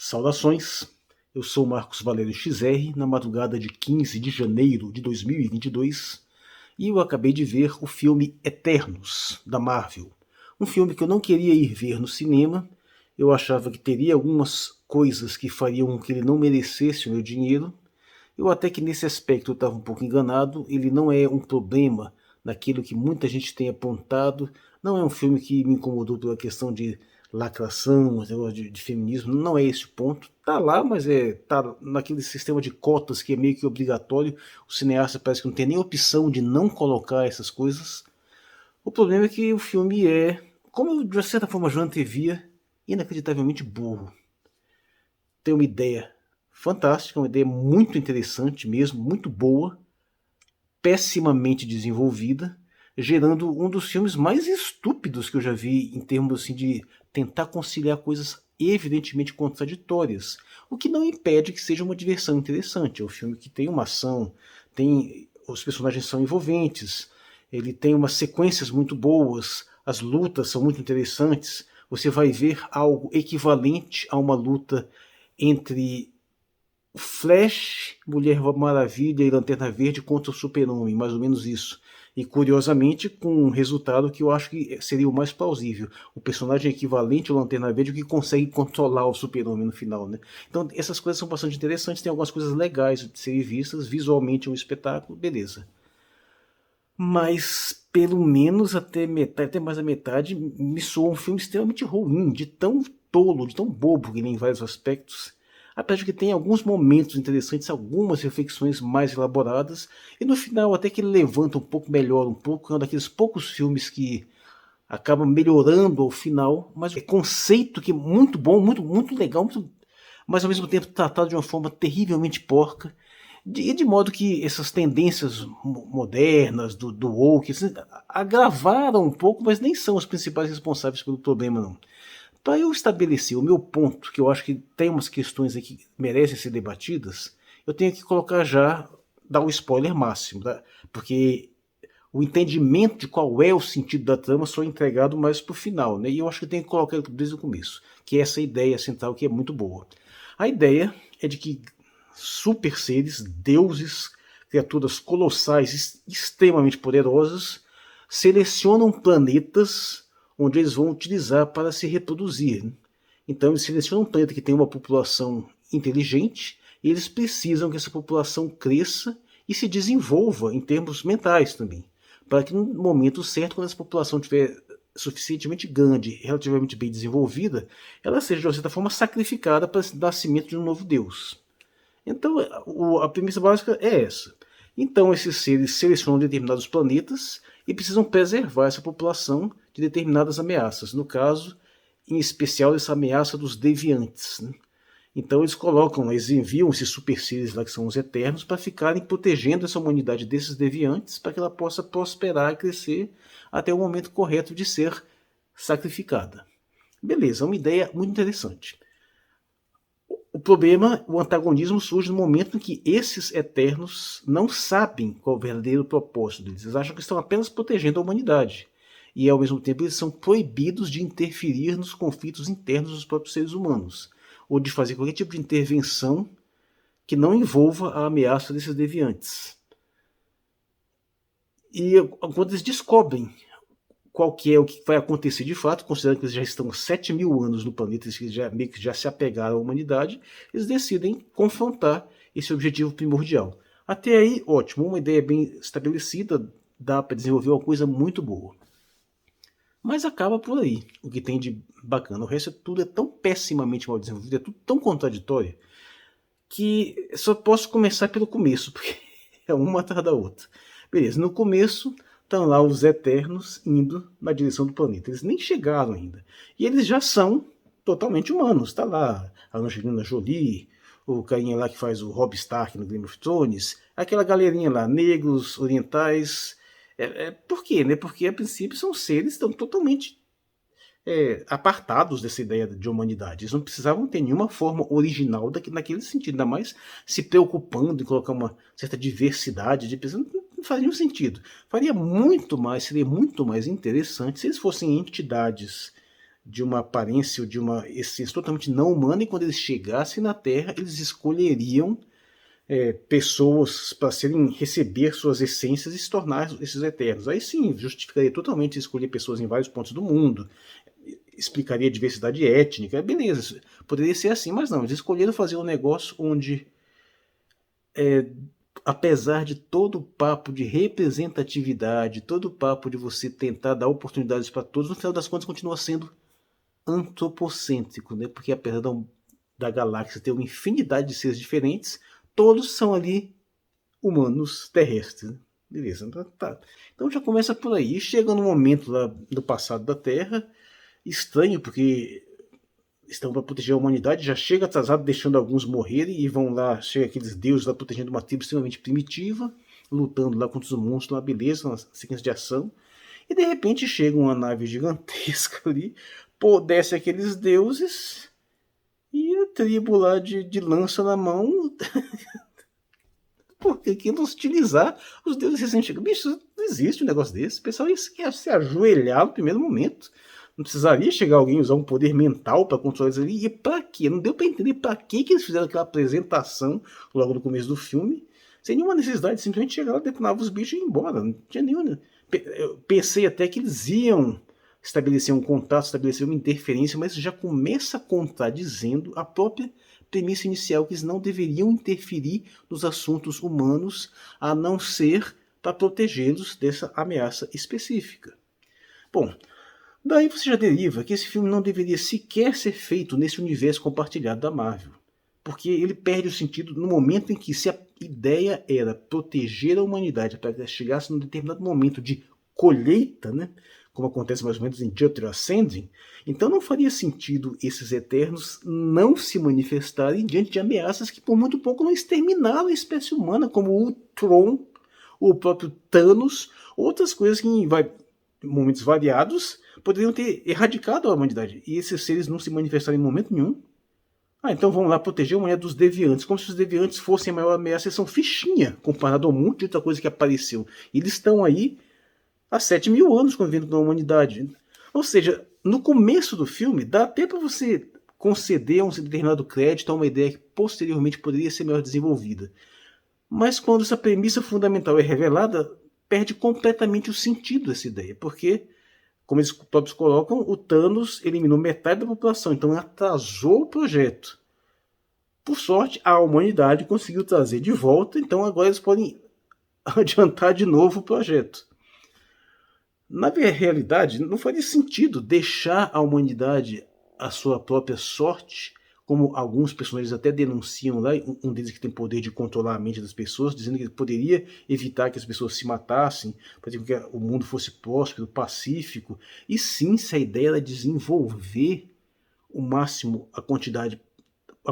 Saudações, eu sou Marcos Valério XR, na madrugada de 15 de janeiro de 2022, e eu acabei de ver o filme Eternos, da Marvel. Um filme que eu não queria ir ver no cinema, eu achava que teria algumas coisas que fariam com que ele não merecesse o meu dinheiro. Eu até que nesse aspecto eu estava um pouco enganado, ele não é um problema naquilo que muita gente tem apontado, não é um filme que me incomodou pela questão de lacração, de feminismo, não é esse o ponto. Tá lá, mas tá naquele sistema de cotas que é meio que obrigatório, o cineasta parece que não tem nem opção de não colocar essas coisas. O problema é que o filme é, como eu de certa forma já antevia, inacreditavelmente burro. Tem uma ideia fantástica, uma ideia muito interessante mesmo, muito boa, pessimamente desenvolvida, gerando um dos filmes mais estúpidos que eu já vi em termos assim, de tentar conciliar coisas evidentemente contraditórias, o que não impede que seja uma diversão interessante. É um filme que tem uma ação, os personagens são envolventes, ele tem umas sequências muito boas, as lutas são muito interessantes, você vai ver algo equivalente a uma luta entre Flash, Mulher Maravilha e Lanterna Verde contra o Super-Homem, mais ou menos isso. E curiosamente, com um resultado que eu acho que seria o mais plausível. O personagem equivalente ao Lanterna Verde que consegue controlar o Super-Homem no final, né? Então essas coisas são bastante interessantes, tem algumas coisas legais de serem vistas, visualmente é um espetáculo, beleza. Mas pelo menos até metade, até mais da metade, me soa um filme extremamente ruim, de tão tolo, de tão bobo que ele em vários aspectos. Apesar de que tem alguns momentos interessantes, algumas reflexões mais elaboradas, e no final até que ele levanta um pouco, melhora um pouco, é um daqueles poucos filmes que acaba melhorando ao final, mas é conceito que é muito bom, muito legal, mas ao mesmo tempo tratado de uma forma terrivelmente porca, de modo que essas tendências modernas do woke assim, agravaram um pouco, mas nem são os principais responsáveis pelo problema, não. Para eu estabelecer o meu ponto, que eu acho que tem umas questões aqui que merecem ser debatidas, eu tenho que colocar já, dar o spoiler máximo, tá? Porque o entendimento de qual é o sentido da trama só é entregado mais pro final, né? E eu acho que tem que colocar desde o começo, que é essa ideia central que é muito boa. A ideia é de que super seres, deuses, criaturas colossais, extremamente poderosas, selecionam planetas onde eles vão utilizar para se reproduzir. Então eles selecionam um planeta que tem uma população inteligente e eles precisam que essa população cresça e se desenvolva em termos mentais também, para que no momento certo, quando essa população estiver suficientemente grande, relativamente bem desenvolvida, ela seja de certa forma sacrificada para o nascimento de um novo Deus. Então a premissa básica é essa. Então esses seres selecionam determinados planetas e precisam preservar essa população de determinadas ameaças. No caso, em especial, essa ameaça dos deviantes, né? Então eles enviam esses super seres lá que são os Eternos para ficarem protegendo essa humanidade desses deviantes para que ela possa prosperar e crescer até o momento correto de ser sacrificada. Beleza, é uma ideia muito interessante. O problema, o antagonismo surge no momento em que esses Eternos não sabem qual é o verdadeiro propósito deles. Eles acham que estão apenas protegendo a humanidade. E ao mesmo tempo eles são proibidos de interferir nos conflitos internos dos próprios seres humanos, ou de fazer qualquer tipo de intervenção que não envolva a ameaça desses deviantes. E quando eles descobrem qual que é o que vai acontecer de fato, considerando que eles já estão 7.000 anos no planeta, eles meio que já se apegaram à humanidade, eles decidem confrontar esse objetivo primordial. Até aí, ótimo, uma ideia bem estabelecida, dá para desenvolver uma coisa muito boa. Mas acaba por aí, o que tem de bacana. O resto tudo é tão pessimamente mal desenvolvido, é tudo tão contraditório, que só posso começar pelo começo, porque é uma atrás da outra. Beleza, no começo estão lá os Eternos indo na direção do planeta. Eles nem chegaram ainda. E eles já são totalmente humanos. Está lá a Angelina Jolie, o carinha lá que faz o Robb Stark no Game of Thrones, aquela galerinha lá, negros, orientais. Por quê? Né? Porque a princípio são seres que estão totalmente apartados dessa ideia de humanidade. Eles não precisavam ter nenhuma forma original naquele sentido, ainda mais se preocupando em colocar uma certa diversidade de pessoas. Não faz nenhum sentido. Seria muito mais interessante se eles fossem entidades de uma aparência ou de uma essência totalmente não humana, e quando eles chegassem na Terra, eles escolheriam pessoas para receber suas essências e se tornar esses eternos. Aí sim, justificaria totalmente escolher pessoas em vários pontos do mundo, explicaria a diversidade étnica, beleza, poderia ser assim, mas não, eles escolheram fazer um negócio onde, apesar de todo o papo de representatividade, todo o papo de você tentar dar oportunidades para todos, no final das contas continua sendo antropocêntrico, né? Porque apesar da galáxia ter uma infinidade de seres diferentes, todos são ali humanos terrestres. Né? Beleza, então, tá. Então já começa por aí. E chega no momento lá do passado da Terra, estranho, porque estão para proteger a humanidade, já chega atrasado, deixando alguns morrerem, e vão lá, chega aqueles deuses lá protegendo uma tribo extremamente primitiva, lutando lá contra os monstros, uma beleza, uma sequência de ação, e de repente chega uma nave gigantesca ali, desce aqueles deuses, e a tribo lá de lança na mão, porque querendo hostilizar os deuses recém-chegados. Bicho, não existe um negócio desse. O pessoal ia se ajoelhar no primeiro momento. Não precisaria chegar alguém e usar um poder mental para controlar isso ali. E pra quê? Não deu para entender pra que eles fizeram aquela apresentação logo no começo do filme, sem nenhuma necessidade. Simplesmente chegar lá, detonava os bichos e ir embora. Não tinha nenhuma. Eu pensei até que eles iam estabelecer um contato, estabelecer uma interferência, mas já começa contradizendo a própria premissa inicial, que eles não deveriam interferir nos assuntos humanos, a não ser para protegê-los dessa ameaça específica. Bom, daí você já deriva que esse filme não deveria sequer ser feito nesse universo compartilhado da Marvel, porque ele perde o sentido no momento em que, se a ideia era proteger a humanidade para que ela chegasse num determinado momento de colheita, né, como acontece mais ou menos em Jupiter Ascending, então não faria sentido esses Eternos não se manifestarem diante de ameaças que por muito pouco não exterminaram a espécie humana, como o Tron, o próprio Thanos, outras coisas que em momentos variados poderiam ter erradicado a humanidade, e esses seres não se manifestaram em momento nenhum. Então vamos lá proteger a humanidade dos deviantes, como se os deviantes fossem a maior ameaça. Eles são fichinha comparado a um monte de outra coisa que apareceu. E eles estão aí há 7.000 anos convivendo com a humanidade. Ou seja, no começo do filme, dá até para você conceder um determinado crédito a uma ideia que posteriormente poderia ser melhor desenvolvida. Mas quando essa premissa fundamental é revelada, perde completamente o sentido dessa ideia. Porque, como eles próprios colocam, o Thanos eliminou metade da população, então atrasou o projeto. Por sorte, a humanidade conseguiu trazer de volta, então agora eles podem adiantar de novo o projeto. Na realidade, não faria sentido deixar a humanidade à sua própria sorte, como alguns personagens até denunciam lá, um deles que tem poder de controlar a mente das pessoas, dizendo que ele poderia evitar que as pessoas se matassem, para que o mundo fosse próspero, pacífico. E sim, se a ideia era desenvolver o máximo a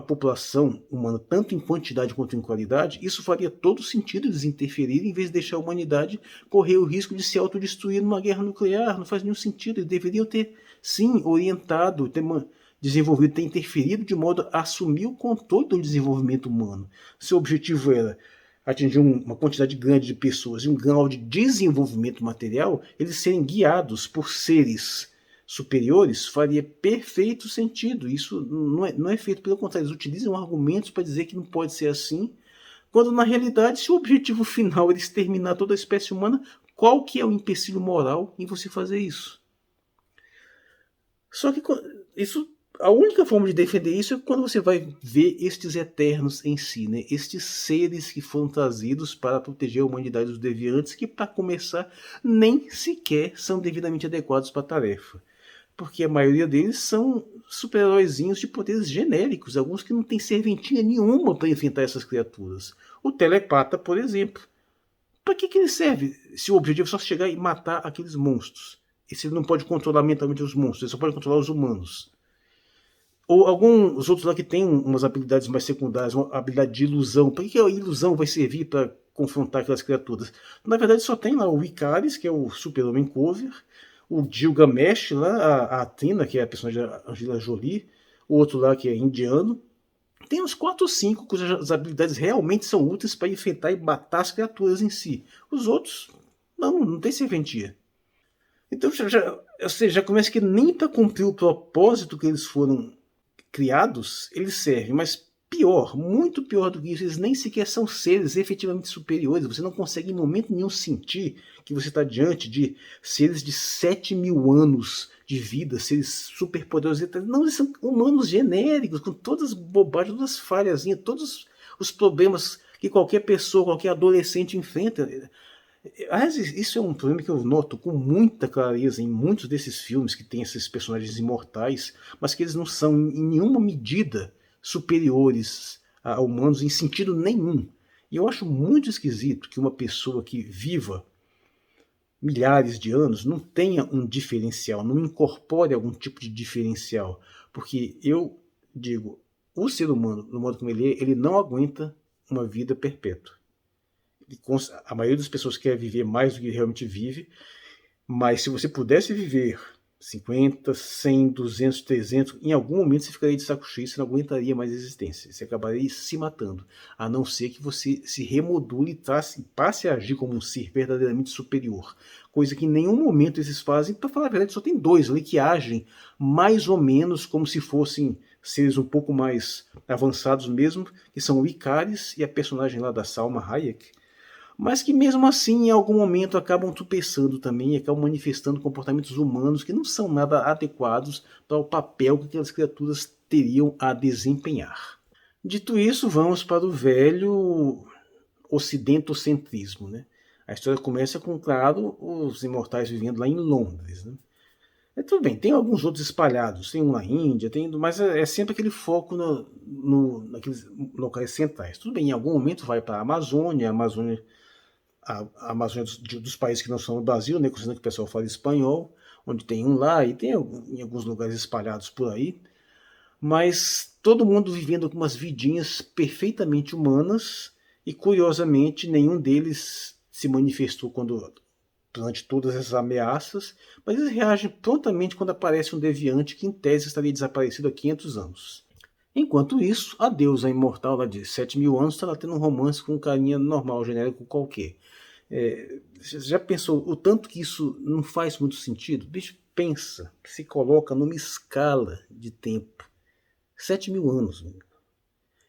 população humana, tanto em quantidade quanto em qualidade, isso faria todo sentido eles interferirem, em vez de deixar a humanidade correr o risco de se autodestruir numa guerra nuclear. Não faz nenhum sentido. Eles deveriam ter, sim, orientado, ter desenvolvido, ter interferido de modo a assumir o controle do desenvolvimento humano. Seu objetivo era atingir uma quantidade grande de pessoas e um grau de desenvolvimento material, eles serem guiados por seres superiores, faria perfeito sentido. Isso não é feito, pelo contrário, eles utilizam argumentos para dizer que não pode ser assim, quando na realidade, se o objetivo final é exterminar toda a espécie humana, qual que é o empecilho moral em você fazer isso? Só que a única forma de defender isso é quando você vai ver estes Eternos em si, né? Estes seres que foram trazidos para proteger a humanidade dos deviantes, que, para começar, nem sequer são devidamente adequados para a tarefa. Porque a maioria deles são super-heróizinhos de poderes genéricos, alguns que não têm serventia nenhuma para enfrentar essas criaturas. O telepata, por exemplo. Para que ele serve se o objetivo é só chegar e matar aqueles monstros? E se ele não pode controlar mentalmente os monstros, ele só pode controlar os humanos. Ou alguns outros lá que têm umas habilidades mais secundárias, uma habilidade de ilusão. Para que a ilusão vai servir para confrontar aquelas criaturas? Na verdade, só tem lá o Icaris, que é o super-homem cover, o Gilgamesh lá, a Athena, que é a personagem da Angelina Jolie, o outro lá que é indiano. Tem uns 4 ou 5 cujas habilidades realmente são úteis para enfrentar e matar as criaturas em si. Os outros, não tem serventia. Então ou seja, já começa que nem para cumprir o propósito que eles foram criados, eles servem, mas pior, muito pior do que isso, eles nem sequer são seres efetivamente superiores. Você não consegue em momento nenhum sentir que você está diante de seres de 7.000 anos de vida, seres superpoderosos. Não, eles são humanos genéricos, com todas as bobagens, todas as falhazinhas, todos os problemas que qualquer pessoa, qualquer adolescente enfrenta. Aliás, isso é um problema que eu noto com muita clareza em muitos desses filmes que tem esses personagens imortais, mas que eles não são em nenhuma medida superiores a humanos em sentido nenhum. E eu acho muito esquisito que uma pessoa que viva milhares de anos não tenha um diferencial, não incorpore algum tipo de diferencial. Porque eu digo, o ser humano, no modo como ele é, ele não aguenta uma vida perpétua. A maioria das pessoas quer viver mais do que realmente vive, mas se você pudesse viver 50, 100, 200, 300, em algum momento você ficaria de saco cheio, você não aguentaria mais a existência, você acabaria se matando, a não ser que você se remodule e passe a agir como um ser verdadeiramente superior, coisa que em nenhum momento eles fazem. Para falar a verdade, só tem dois ali que agem mais ou menos como se fossem seres um pouco mais avançados mesmo, que são o Icaris e a personagem lá da Salma Hayek, mas que mesmo assim em algum momento acabam tropeçando também e acabam manifestando comportamentos humanos que não são nada adequados para o papel que aquelas criaturas teriam a desempenhar. Dito isso, vamos para o velho ocidentocentrismo. Né? A história começa com, claro, os imortais vivendo lá em Londres. Né? Tudo bem, tem alguns outros espalhados, tem um na Índia, mas é sempre aquele foco naqueles locais centrais. Tudo bem, em algum momento vai para a Amazônia a Amazônia dos países que não são o Brasil, né, considerando que o pessoal fala espanhol, onde tem um lá e tem em alguns lugares espalhados por aí, mas todo mundo vivendo algumas vidinhas perfeitamente humanas e, curiosamente, nenhum deles se manifestou durante todas essas ameaças, mas eles reagem prontamente quando aparece um deviante que, em tese, estaria desaparecido há 500 anos. Enquanto isso, a deusa imortal lá de 7.000 anos está lá tendo um romance com um carinha normal, genérico qualquer. Você já pensou o tanto que isso não faz muito sentido? Bicho, pensa, se coloca numa escala de tempo. 7.000 anos. Né?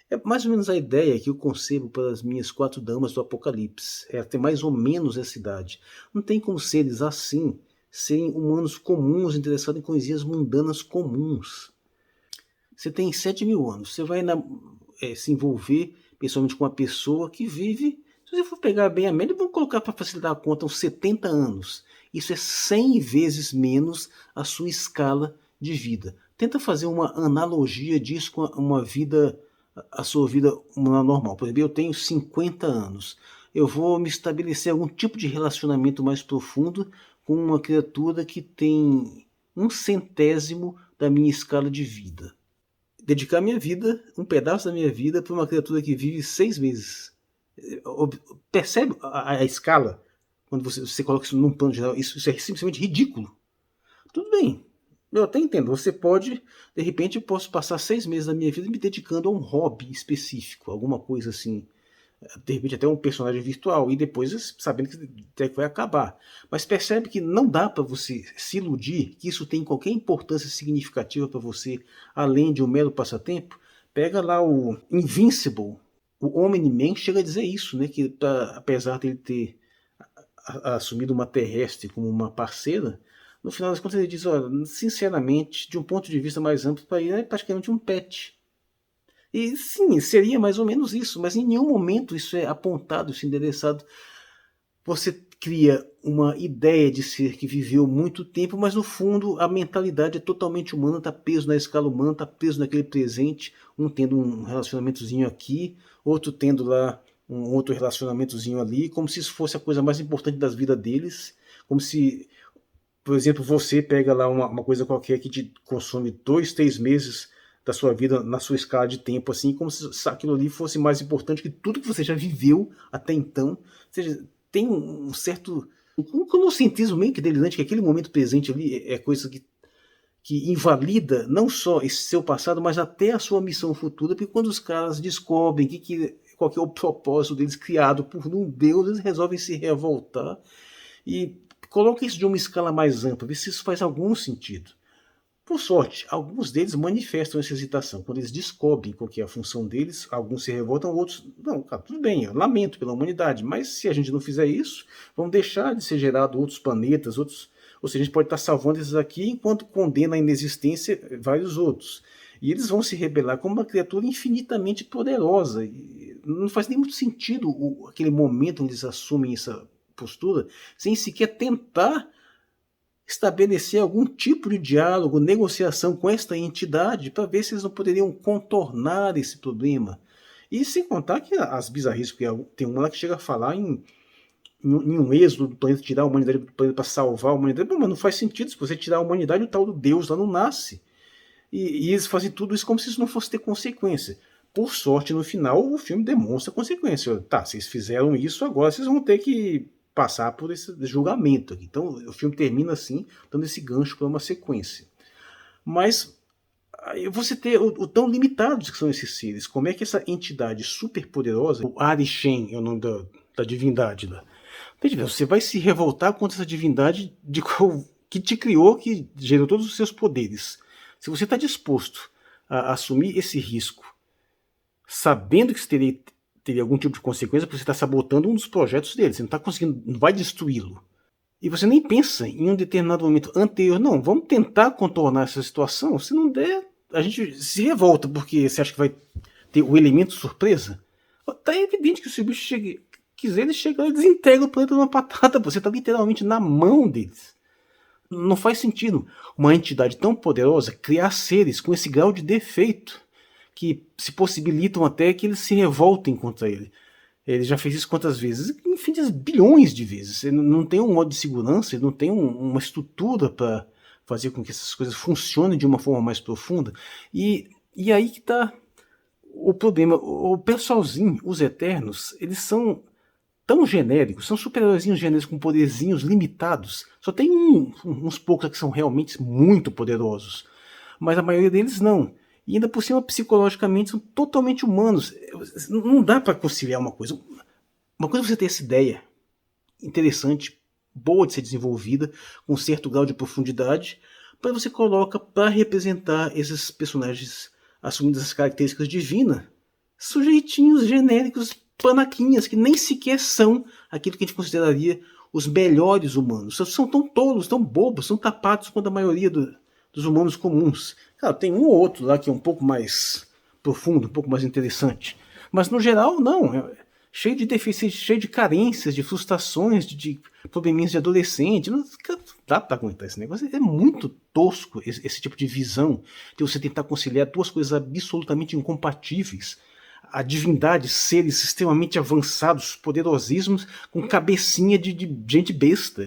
É mais ou menos a ideia que eu concebo para as minhas 4 damas do Apocalipse. É ter mais ou menos essa idade. Não tem como seres assim serem humanos comuns, interessados em coisinhas mundanas comuns. Você tem 7.000 anos, você vai se envolver pessoalmente com uma pessoa que vive, se você for pegar bem a média, vamos colocar para facilitar a conta, uns 70 anos. Isso é 100 vezes menos a sua escala de vida. Tenta fazer uma analogia disso com uma vida, a sua vida normal. Por exemplo, eu tenho 50 anos. Eu vou me estabelecer algum tipo de relacionamento mais profundo com uma criatura que tem 1/100º da minha escala de vida. Dedicar minha vida, um pedaço da minha vida, para uma criatura que vive 6 meses. Percebe a escala? Quando você coloca isso num plano geral, isso é simplesmente ridículo. Tudo bem, eu até entendo. Você pode, de repente, eu posso passar 6 meses da minha vida me dedicando a um hobby específico, alguma coisa assim. De repente até um personagem virtual, e depois sabendo que até que vai acabar. Mas percebe que não dá para você se iludir que isso tem qualquer importância significativa para você, além de um mero passatempo. Pega lá o Invincible, o Omni-Man chega a dizer isso, né? Que apesar de ele ter assumido uma terrestre como uma parceira, no final das contas ele diz, olha, sinceramente, de um ponto de vista mais amplo, para ele é praticamente um pet. E sim, seria mais ou menos isso, mas em nenhum momento isso é apontado, isso é endereçado. Você cria uma ideia de ser que viveu muito tempo, mas no fundo a mentalidade é totalmente humana, está preso na escala humana, está preso naquele presente, um tendo um relacionamentozinho aqui, outro tendo lá um outro relacionamentozinho ali, como se isso fosse a coisa mais importante das vidas deles, como se, por exemplo, você pega lá uma coisa qualquer que te consome 2, 3 meses da sua vida na sua escala de tempo, assim, como se aquilo ali fosse mais importante que tudo que você já viveu até então. Ou seja, tem um certo conocentrismo meio que delirante, que aquele momento presente ali é coisa que invalida não só esse seu passado, mas até a sua missão futura, porque quando os caras descobrem qual que é o propósito deles criado por um deus, eles resolvem se revoltar e coloca isso de uma escala mais ampla, vê se isso faz algum sentido. Por sorte, alguns deles manifestam essa hesitação. Quando eles descobrem qual que é a função deles, alguns se revoltam, outros... Não, cara, tudo bem, eu lamento pela humanidade, mas se a gente não fizer isso, vão deixar de ser gerados outros planetas, outros... Ou seja, a gente pode estar salvando esses aqui enquanto condena a inexistência vários outros. E eles vão se rebelar como uma criatura infinitamente poderosa. E não faz nem muito sentido aquele momento onde eles assumem essa postura, sem sequer tentar estabelecer algum tipo de diálogo, negociação com esta entidade para ver se eles não poderiam contornar esse problema. E sem contar que as bizarrices, porque tem uma lá que chega a falar em um êxodo do planeta, tirar a humanidade do planeta para salvar a humanidade. Mas não faz sentido, se você tirar a humanidade, o tal do Deus lá não nasce. E eles fazem tudo isso como se isso não fosse ter consequência. Por sorte, no final, o filme demonstra consequência. Tá, vocês fizeram isso, agora vocês vão ter que passar por esse julgamento aqui. Então o filme termina assim, dando esse gancho para uma sequência. Mas aí você ter o tão limitados que são esses seres. Como é que essa entidade super poderosa, o Arishem é o nome da divindade lá. Você vai se revoltar contra essa divindade que te criou, que gerou todos os seus poderes. Se você está disposto a assumir esse risco, sabendo que você teria algum tipo de consequência, porque você está sabotando um dos projetos dele, você não está conseguindo, não vai destruí-lo. E você nem pensa em um determinado momento anterior, não, vamos tentar contornar essa situação, se não der, a gente se revolta, porque você acha que vai ter o elemento surpresa. Está evidente que se o bicho quiser, ele chega e desintegra o planeta numa patada, você está literalmente na mão deles. Não faz sentido uma entidade tão poderosa criar seres com esse grau de defeito, que se possibilitam até que eles se revoltem contra ele. Ele já fez isso quantas vezes? Infinitas bilhões de vezes. Ele não tem um modo de segurança, ele não tem uma estrutura para fazer com que essas coisas funcionem de uma forma mais profunda. E aí que está o problema. O pessoalzinho, os Eternos, eles são tão genéricos, são super-heróizinhos genéricos com poderzinhos limitados. Só tem uns poucos que são realmente muito poderosos, mas a maioria deles não. E ainda por cima, psicologicamente, são totalmente humanos. Não dá para conciliar uma coisa. Uma coisa é você ter essa ideia interessante, boa de ser desenvolvida, com um certo grau de profundidade, para você coloca para representar esses personagens assumindo as características divinas, sujeitinhos genéricos, panaquinhas, que nem sequer são aquilo que a gente consideraria os melhores humanos. São tão tolos, tão bobos, são tapados quanto a maioria dos humanos comuns. Claro, tem um ou outro lá que é um pouco mais profundo, um pouco mais interessante. Mas no geral, não. É cheio de deficiências, cheio de carências, de frustrações, de probleminhas de adolescente. Não dá para aguentar esse negócio. É muito tosco esse tipo de visão de você tentar conciliar duas coisas absolutamente incompatíveis. A divindade, seres extremamente avançados, poderosíssimos, com cabecinha de gente besta.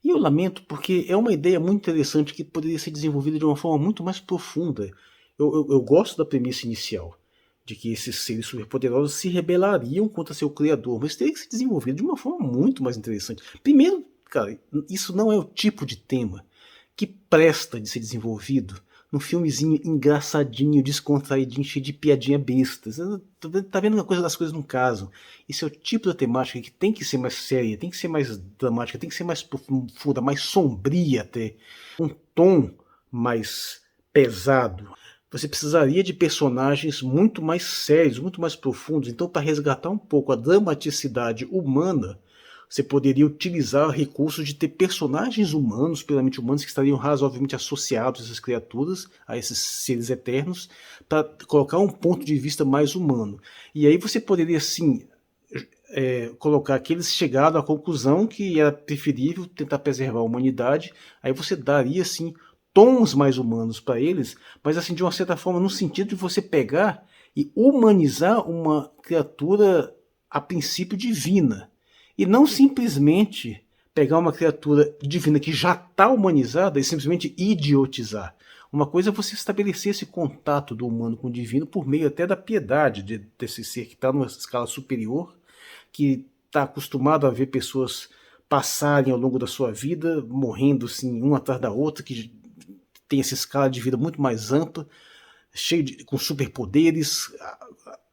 E eu lamento porque é uma ideia muito interessante que poderia ser desenvolvida de uma forma muito mais profunda. Eu gosto da premissa inicial, de que esses seres superpoderosos se rebelariam contra seu criador, mas teria que ser desenvolvido de uma forma muito mais interessante. Primeiro, cara, isso não é o tipo de tema que presta de ser desenvolvido num filmezinho engraçadinho, descontraidinho, cheio de piadinha bestas. Tá vendo as coisas não casam. Esse é o tipo da temática que tem que ser mais séria, tem que ser mais dramática, tem que ser mais profunda, mais sombria até. Um tom mais pesado. Você precisaria de personagens muito mais sérios, muito mais profundos. Então, para resgatar um pouco a dramaticidade humana, você poderia utilizar recursos de ter personagens humanos, puramente humanos, que estariam razoavelmente associados a essas criaturas, a esses seres eternos, para colocar um ponto de vista mais humano. E aí você poderia, sim, colocar que eles chegaram à conclusão que era preferível tentar preservar a humanidade. Aí você daria, sim, tons mais humanos para eles, mas assim, de uma certa forma, no sentido de você pegar e humanizar uma criatura a princípio divina. E não simplesmente pegar uma criatura divina que já está humanizada e simplesmente idiotizar. Uma coisa é você estabelecer esse contato do humano com o divino por meio até da piedade desse ser que está numa escala superior, que está acostumado a ver pessoas passarem ao longo da sua vida, morrendo assim, uma atrás da outra, que tem essa escala de vida muito mais ampla, com superpoderes,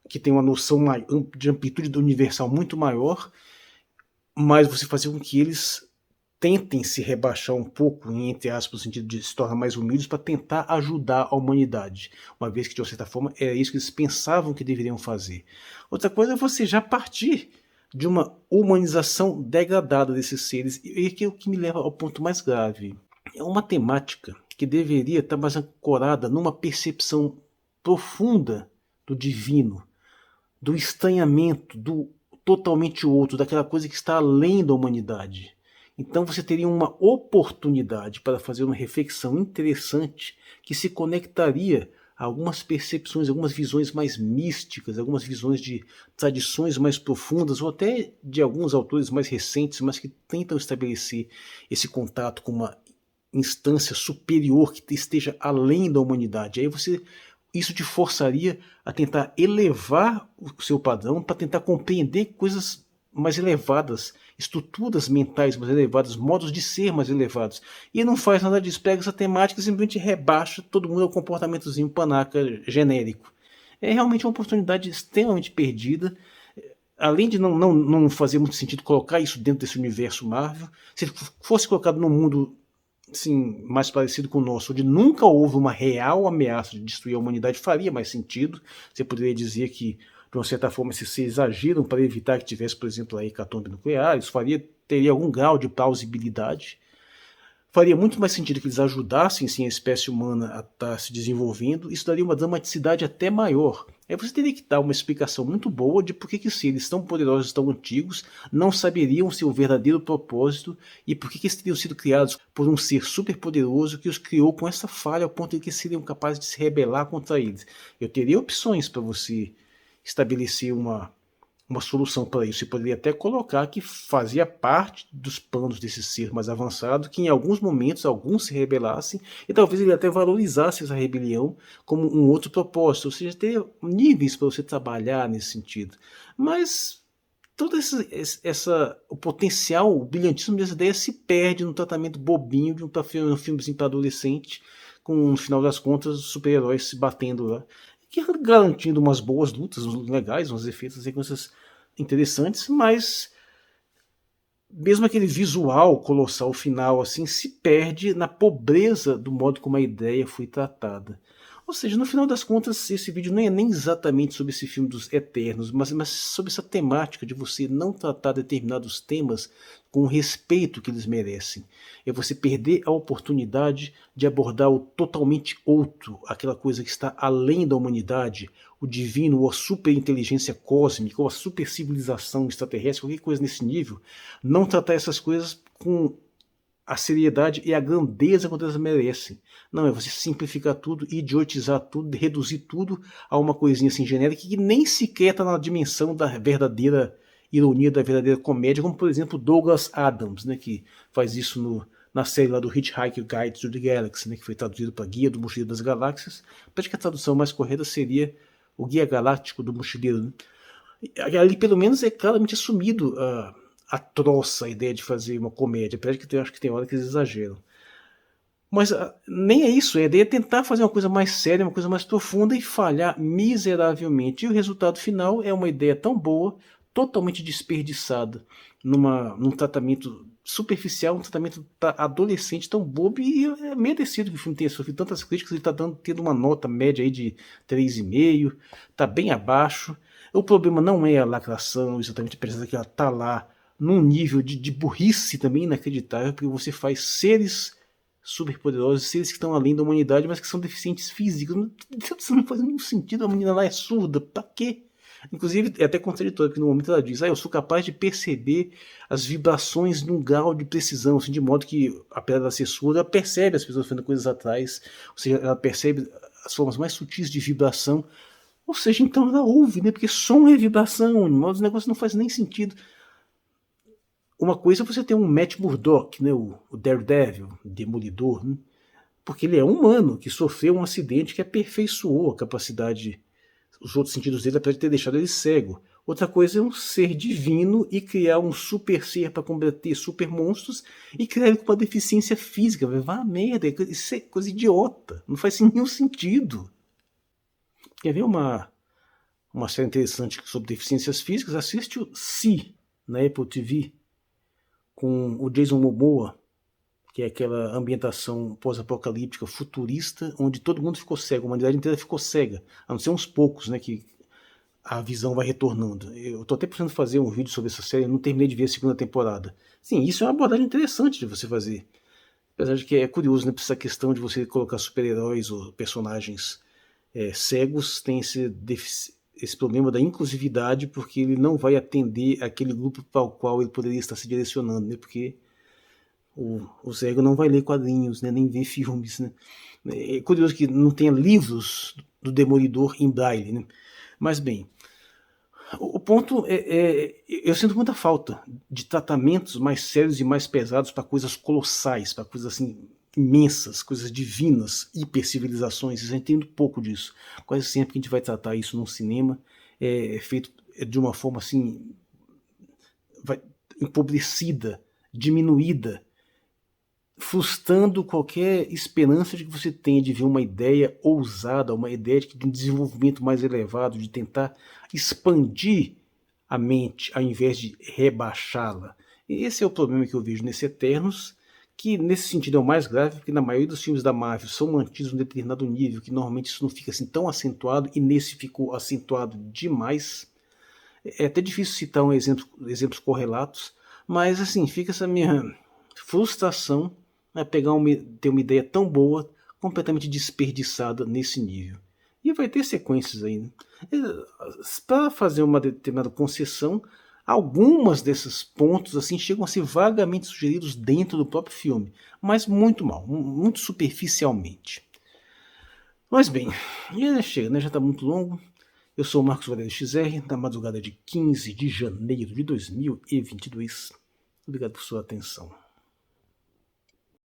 que tem uma noção de amplitude universal muito maior, mas você fazer com que eles tentem se rebaixar um pouco, entre aspas, no sentido de se tornar mais humildes para tentar ajudar a humanidade, uma vez que, de uma certa forma, era isso que eles pensavam que deveriam fazer. Outra coisa é você já partir de uma humanização degradada desses seres, e aqui é o que me leva ao ponto mais grave. É uma temática que deveria estar mais ancorada numa percepção profunda do divino, do estranhamento, do totalmente outro, daquela coisa que está além da humanidade. Então você teria uma oportunidade para fazer uma reflexão interessante que se conectaria a algumas percepções, algumas visões mais místicas, algumas visões de tradições mais profundas, ou até de alguns autores mais recentes, mas que tentam estabelecer esse contato com uma instância superior que esteja além da humanidade. Aí isso te forçaria a tentar elevar o seu padrão para tentar compreender coisas mais elevadas, estruturas mentais mais elevadas, modos de ser mais elevados. E não faz nada disso, pega essa temática e simplesmente rebaixa todo mundo ao comportamentozinho panaca genérico. É realmente uma oportunidade extremamente perdida. Além de não fazer muito sentido colocar isso dentro desse universo Marvel, se fosse colocado num mundo assim, mais parecido com o nosso, onde nunca houve uma real ameaça de destruir a humanidade, faria mais sentido. Você poderia dizer que, de uma certa forma, se exageram para evitar que tivesse, por exemplo, a hecatombe nuclear, isso teria algum grau de plausibilidade. Faria muito mais sentido que eles ajudassem sim, a espécie humana a estar se desenvolvendo. Isso daria uma dramaticidade até maior. Aí você teria que dar uma explicação muito boa de por que seres tão poderosos, tão antigos, não saberiam seu verdadeiro propósito e por que eles teriam sido criados por um ser super poderoso que os criou com essa falha ao ponto de que seriam capazes de se rebelar contra eles. Eu teria opções para você estabelecer uma solução para isso. Você poderia até colocar que fazia parte dos planos desse ser mais avançado, que em alguns momentos alguns se rebelassem, e talvez ele até valorizasse essa rebelião como um outro propósito, ou seja, ter níveis para você trabalhar nesse sentido. Mas todo o potencial, o brilhantismo dessa ideia se perde no tratamento bobinho de um filmezinho para adolescente, com, no final das contas, super-heróis se batendo lá, garantindo umas boas lutas legais, uns efeitos, sequências interessantes, mas mesmo aquele visual colossal final assim se perde na pobreza do modo como a ideia foi tratada. Ou seja, no final das contas, esse vídeo não é nem exatamente sobre esse filme dos Eternos, mas sobre essa temática de você não tratar determinados temas com o respeito que eles merecem. É você perder a oportunidade de abordar o totalmente outro, aquela coisa que está além da humanidade, o divino, ou a superinteligência cósmica, ou a supercivilização extraterrestre, qualquer coisa nesse nível. Não tratar essas coisas com a seriedade e a grandeza quando elas merecem. Não, é você simplificar tudo, idiotizar tudo, reduzir tudo a uma coisinha assim genérica que nem sequer está na dimensão da verdadeira ironia, da verdadeira comédia, como por exemplo Douglas Adams, né, que faz isso na série lá do Hitchhiker's Guide to the Galaxy, né, que foi traduzido para Guia do Mochileiro das Galáxias. Acho que a tradução mais correta seria o Guia Galáctico do Mochileiro. Né? Ali pelo menos é claramente assumido a troça a ideia de fazer uma comédia, apesar de que eu acho que tem hora que eles exageram. Mas nem é isso, a ideia é tentar fazer uma coisa mais séria, uma coisa mais profunda e falhar miseravelmente. E o resultado final é uma ideia tão boa, totalmente desperdiçada num tratamento superficial, um tratamento adolescente tão bobo, e é merecido que o filme tenha sofrido tantas críticas. Ele está tendo uma nota média aí de 3,5, está bem abaixo. O problema não é a lacração, exatamente a presença que ela está lá, num nível de burrice também inacreditável, porque você faz seres superpoderosos, seres que estão além da humanidade, mas que são deficientes físicos. Isso não faz nenhum sentido, a menina lá é surda, pra quê? Inclusive, é até contraditório, porque no momento ela diz, eu sou capaz de perceber as vibrações num grau de precisão, assim, de modo que, apesar dela ser surda, ela percebe as pessoas fazendo coisas atrás, ou seja, ela percebe as formas mais sutis de vibração, ou seja, então ela ouve, né? Porque som é vibração, mas o negócio não faz nem sentido. Uma coisa é você ter um Matt Murdock, né, o Daredevil, o Demolidor, né, porque ele é um humano que sofreu um acidente que aperfeiçoou a capacidade, os outros sentidos dele, apesar de ter deixado ele cego. Outra coisa é um ser divino e criar um super ser para combater super monstros e criar ele com uma deficiência física. Vá a merda, isso é coisa idiota, não faz nenhum sentido. Quer ver uma série interessante sobre deficiências físicas? Assiste o Si, na Apple TV. com o Jason Momoa, que é aquela ambientação pós-apocalíptica futurista, onde todo mundo ficou cego, a humanidade inteira ficou cega, a não ser uns poucos, né, que a visão vai retornando. Eu tô até precisando fazer um vídeo sobre essa série, eu não terminei de ver a segunda temporada. Sim, isso é uma abordagem interessante de você fazer. Apesar de que é curioso, né, essa questão de você colocar super-heróis ou personagens cegos, tem esse problema da inclusividade, porque ele não vai atender aquele grupo para o qual ele poderia estar se direcionando, né, porque o cego não vai ler quadrinhos, né, nem ver filmes. Né. É curioso que não tenha livros do Demolidor em braille. Né. Mas bem, o ponto eu sinto muita falta de tratamentos mais sérios e mais pesados para coisas colossais, para coisas assim imensas, coisas divinas, hipercivilizações. Eu entendo pouco disso. Quase sempre que a gente vai tratar isso num cinema é feito de uma forma assim empobrecida, diminuída, frustrando qualquer esperança de que você tenha de ver uma ideia ousada, uma ideia de um desenvolvimento mais elevado, de tentar expandir a mente ao invés de rebaixá-la. E esse é o problema que eu vejo nesse Eternos, que nesse sentido é o mais grave, porque na maioria dos filmes da Marvel são mantidos em um determinado nível, que normalmente isso não fica assim tão acentuado, e nesse ficou acentuado demais. É até difícil citar exemplos correlatos, mas assim, fica essa minha frustração ter uma ideia tão boa, completamente desperdiçada nesse nível. E vai ter sequências aí. Né? Para fazer uma determinada concessão, algumas desses pontos assim chegam a ser vagamente sugeridos dentro do próprio filme, mas muito mal, muito superficialmente. Mas bem, chega, né? Já está muito longo. Eu sou o Marcos Valério XR, na madrugada de 15 de janeiro de 2022. Obrigado por sua atenção.